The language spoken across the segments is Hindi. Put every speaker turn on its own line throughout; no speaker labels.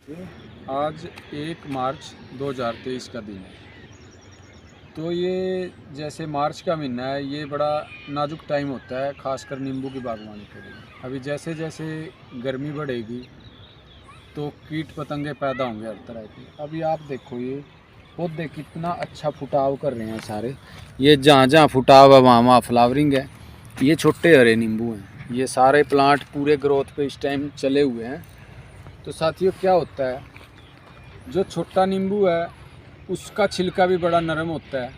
आज 1 मार्च 2023 का दिन है। तो ये जैसे मार्च का महीना है, ये बड़ा नाजुक टाइम होता है, ख़ासकर नींबू की बागवानी के लिए। अभी जैसे जैसे गर्मी बढ़ेगी तो कीट पतंगे पैदा होंगे हर तरह के। अभी आप देखो, ये पौधे कितना अच्छा फुटाव कर रहे हैं सारे। ये जहाँ जहाँ फुटाव है वहाँ वहाँ फ्लावरिंग है। ये छोटे हरे नींबू हैं। ये सारे प्लांट पूरे ग्रोथ पे इस टाइम चले हुए हैं। तो साथियों, क्या होता है, जो छोटा नींबू है उसका छिलका भी बड़ा नरम होता है,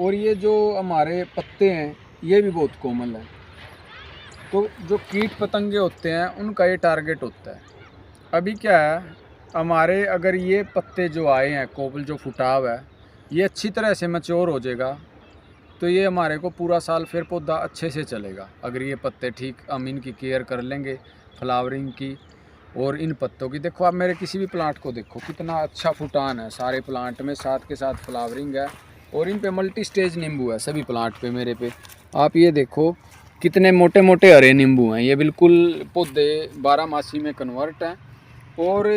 और ये जो हमारे पत्ते हैं ये भी बहुत कोमल है। तो जो कीट पतंगे होते हैं उनका ये टारगेट होता है। अभी क्या है, हमारे अगर ये पत्ते जो आए हैं, कोपल जो फुटाव है, ये अच्छी तरह से मैच्योर हो जाएगा तो ये हमारे को पूरा साल फिर पौधा अच्छे से चलेगा। अगर ये पत्ते ठीक, हम इनकी केयर कर लेंगे, फ्लावरिंग की और इन पत्तों की। देखो आप मेरे किसी भी प्लांट को देखो, कितना अच्छा फुटान है सारे प्लांट में, साथ के साथ फ्लावरिंग है, और इन पे मल्टी स्टेज नींबू है सभी प्लांट पे मेरे पे। आप ये देखो कितने मोटे मोटे हरे नींबू हैं। ये बिल्कुल पौधे 12 मासी में कन्वर्ट हैं, और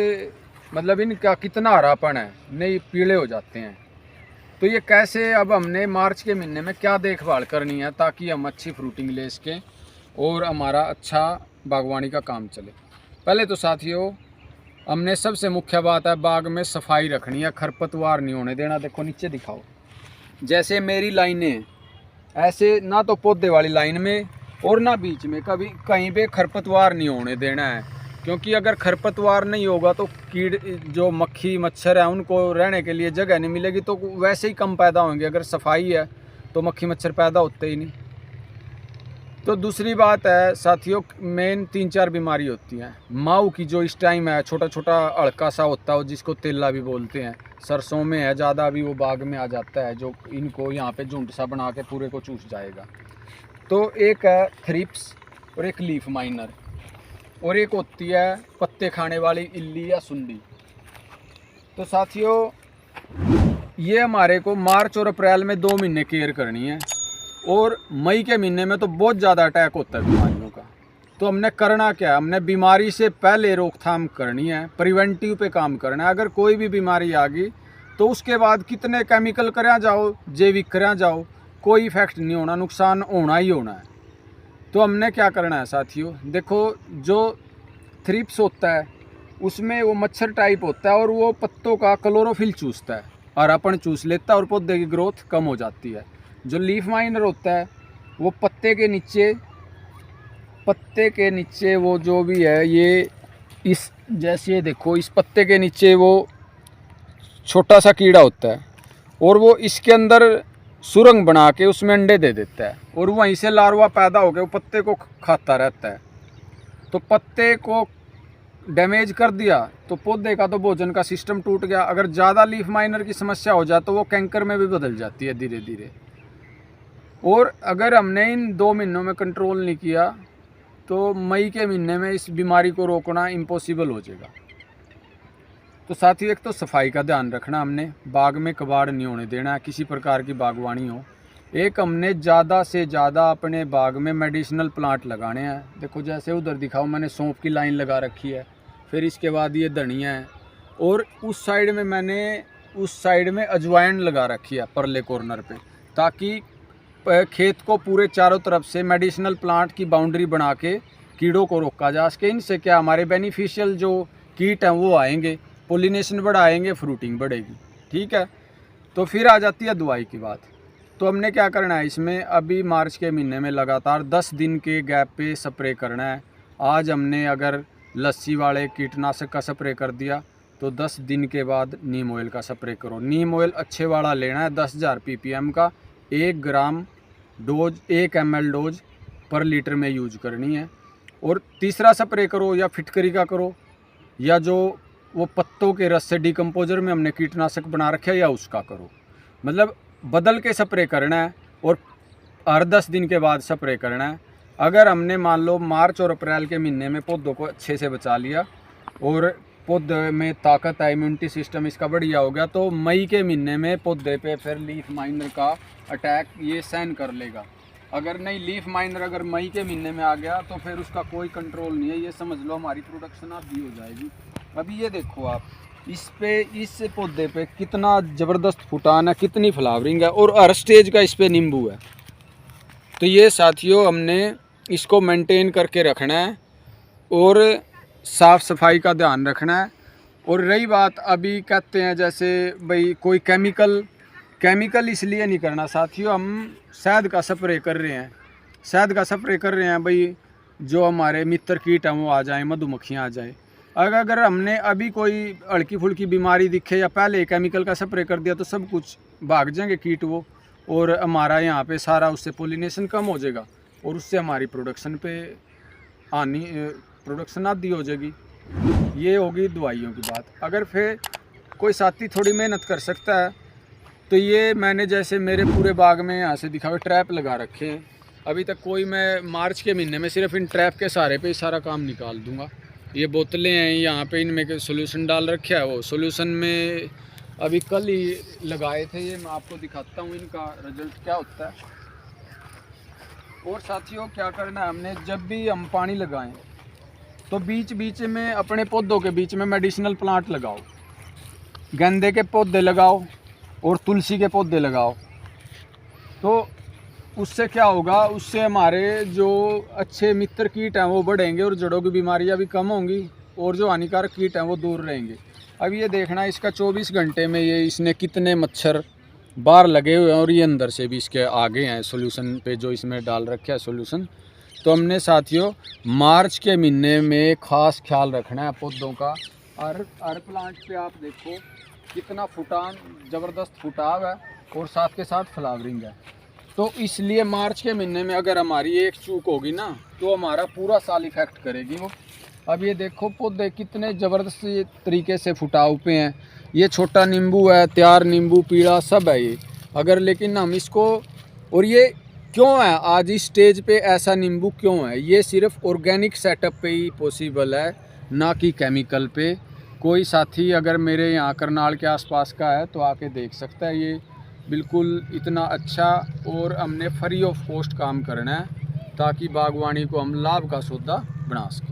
मतलब इनका कितना हरापन है, नहीं पीले हो जाते हैं। तो ये कैसे, अब हमने मार्च के महीने में क्या देखभाल करनी है ताकि हम अच्छी फ्रूटिंग ले सकें और हमारा अच्छा बागवानी का काम चले। पहले तो साथियों, हमने सबसे मुख्य बात है, बाग में सफाई रखनी है, खरपतवार नहीं होने देना। देखो नीचे दिखाओ, जैसे मेरी लाइनें ऐसे, ना तो पौधे वाली लाइन में और ना बीच में कभी कहीं पे खरपतवार नहीं होने देना है। क्योंकि अगर खरपतवार नहीं होगा तो कीड़, जो मक्खी मच्छर है, उनको रहने के लिए जगह नहीं मिलेगी, तो वैसे ही कम पैदा होंगे। अगर सफाई है तो मक्खी मच्छर पैदा होते ही नहीं। तो दूसरी बात है साथियों, मेन 3-4 बीमारी होती हैं। माऊ की जो इस टाइम है, छोटा छोटा अड़का सा होता है जिसको तेला भी बोलते हैं, सरसों में है ज़्यादा, अभी वो बाग में आ जाता है, जो इनको यहाँ पे झुंड सा बना के पूरे को चूस जाएगा। तो एक है थ्रिप्स, और एक लीफ माइनर, और एक होती है पत्ते खाने वाली इल्ली या सुंडी। तो साथियों, ये हमारे को मार्च और अप्रैल में 2 महीने केयर करनी है, और मई के महीने में तो बहुत ज़्यादा अटैक होता है बीमारियों का। तो हमने करना क्या है, हमने बीमारी से पहले रोकथाम करनी है, प्रिवेंटिव पे काम करना है। अगर कोई भी बीमारी आ गई तो उसके बाद कितने केमिकल करा जाओ, जैविक करा जाओ, कोई इफेक्ट नहीं होना, नुकसान होना ही होना है। तो हमने क्या करना है साथियों, देखो जो थ्रिप्स होता है उसमें वो मच्छर टाइप होता है, और वो पत्तों का क्लोरोफिल चूसता है, हरापन चूस लेता है, और पौधे की ग्रोथ कम हो जाती है। जो लीफ माइनर होता है वो पत्ते के नीचे वो जो भी है, ये इस जैसे देखो, इस पत्ते के नीचे वो छोटा सा कीड़ा होता है, और वो इसके अंदर सुरंग बना के उसमें अंडे दे देता है, और वहीं से लार्वा पैदा होकर वो पत्ते को खाता रहता है। तो पत्ते को डैमेज कर दिया तो पौधे का तो भोजन का सिस्टम टूट गया। अगर ज़्यादा लीफ माइनर की समस्या हो जाए तो वो कैंकर में भी बदल जाती है धीरे धीरे। और अगर हमने इन 2 महीनों में कंट्रोल नहीं किया तो मई के महीने में इस बीमारी को रोकना इम्पॉसिबल हो जाएगा। तो साथ ही एक तो सफाई का ध्यान रखना, हमने बाग में कबाड़ नहीं होने देना, किसी प्रकार की बागवानी हो। एक हमने ज़्यादा से ज़्यादा अपने बाग में मेडिसिनल प्लांट लगाने हैं। देखो जैसे उधर दिखाओ, मैंने सौंफ की लाइन लगा रखी है, फिर इसके बाद ये धनिया है, और उस साइड में अजवाइन लगा रखी है परले कॉर्नर पे, ताकि खेत को पूरे चारों तरफ से मेडिसिनल प्लांट की बाउंड्री बना के कीड़ों को रोका जा सके। इनसे क्या, हमारे बेनिफिशियल जो कीट हैं वो आएंगे, पोलिनेशन बढ़ाएंगे, फ्रूटिंग बढ़ेगी। ठीक है। तो फिर आ जाती है दवाई की बात। तो हमने क्या करना है, इसमें अभी मार्च के महीने में लगातार 10 दिन के गैप पे स्प्रे करना है। आज हमने अगर लस्सी वाले कीटनाशक का स्प्रे कर दिया तो 10 दिन के बाद नीम ऑयल का स्प्रे करो। नीम ऑयल अच्छे वाला लेना है, 10,000 ppm का, 1 ग्राम डोज, 1 ml डोज पर लीटर में यूज करनी है। और तीसरा स्प्रे करो या फिटकरी का करो, या जो वो पत्तों के रस से डिकम्पोजर में हमने कीटनाशक बना रखे है या उसका करो। मतलब बदल के स्प्रे करना है, और हर 10 दिन के बाद स्प्रे करना है। अगर हमने मान लो मार्च और अप्रैल के महीने में पौधों को अच्छे से बचा लिया और पौधे में ताकत है, इम्यूनिटी सिस्टम इसका बढ़िया हो गया, तो मई के महीने में पौधे पे फिर लीफ माइनर का अटैक ये सहन कर लेगा। अगर नहीं, लीफ माइनर अगर मई के महीने में आ गया तो फिर उसका कोई कंट्रोल नहीं है, ये समझ लो हमारी प्रोडक्शन आधी हो जाएगी। अभी ये देखो आप, इस पौधे पे कितना ज़बरदस्त फुटान है, कितनी फ्लावरिंग है, और हर स्टेज का इस पे नींबू है। तो ये साथियों हमने इसको मेंटेन करके रखना है और साफ़ सफाई का ध्यान रखना है। और रही बात, अभी कहते हैं जैसे भाई कोई केमिकल इसलिए नहीं करना साथियों, हम शहद का स्प्रे कर रहे हैं, भाई जो हमारे मित्र कीट हैं वो आ जाएं, मधुमक्खियाँ आ जाएं। अगर हमने अभी कोई हल्की फुल्की बीमारी दिखे या पहले केमिकल का स्प्रे कर दिया तो सब कुछ भाग जाएंगे कीट वो, और हमारा यहाँ पे सारा उससे पोलिनेशन कम हो जाएगा और उससे हमारी प्रोडक्शन आधी हो जाएगी। ये होगी दवाइयों की बात। अगर फिर कोई साथी थोड़ी मेहनत कर सकता है तो ये मैंने जैसे मेरे पूरे बाग में यहाँ से दिखा हुआ ट्रैप लगा रखे हैं। अभी तक मैं मार्च के महीने में सिर्फ इन ट्रैप के सहारे पे ही सारा काम निकाल दूंगा। ये बोतलें हैं यहाँ पे, इनमें सोल्यूशन डाल रखा है। वो सोल्यूशन में अभी कल ही लगाए थे, ये मैं आपको दिखाता हूँ इनका रिजल्ट क्या होता है। और साथियों क्या करना है हमने, जब भी हम पानी लगाएं तो बीच बीच में अपने पौधों के बीच में मेडिसिनल प्लांट लगाओ, गेंदे के पौधे लगाओ और तुलसी के पौधे लगाओ। तो उससे क्या होगा, उससे हमारे जो अच्छे मित्र कीट हैं वो बढ़ेंगे और जड़ों की बीमारियां भी कम होंगी और जो हानिकारक कीट हैं वो दूर रहेंगे। अब ये देखना इसका 24 घंटे में ये इसने कितने मच्छर बाहर लगे हुए हैं और ये अंदर से भी इसके आगे हैं सोल्यूशन पे जो इसमें डाल रखा है सोल्यूशन। तो हमने साथियों मार्च के महीने में ख़ास ख्याल रखना है पौधों का। हर प्लांट पे आप देखो कितना फुटान, ज़बरदस्त फुटाव है और साथ के साथ फ्लावरिंग है। तो इसलिए मार्च के महीने में अगर हमारी एक चूक होगी ना तो हमारा पूरा साल इफेक्ट करेगी वो। अब ये देखो पौधे कितने ज़बरदस्त तरीके से फुटाव पे हैं। ये छोटा नींबू है, तैयार नींबू, पीला सब है ये। अगर लेकिन हम इसको, और ये क्यों है आज इस स्टेज पे ऐसा नींबू क्यों है, ये सिर्फ ऑर्गेनिक सेटअप पे ही पॉसिबल है, ना कि केमिकल पे। कोई साथी अगर मेरे यहाँ करनाल के आसपास का है तो आके देख सकता है। ये बिल्कुल इतना अच्छा, और हमने फ्री ऑफ कॉस्ट काम करना है ताकि बागवानी को हम लाभ का सौदा बना सकें।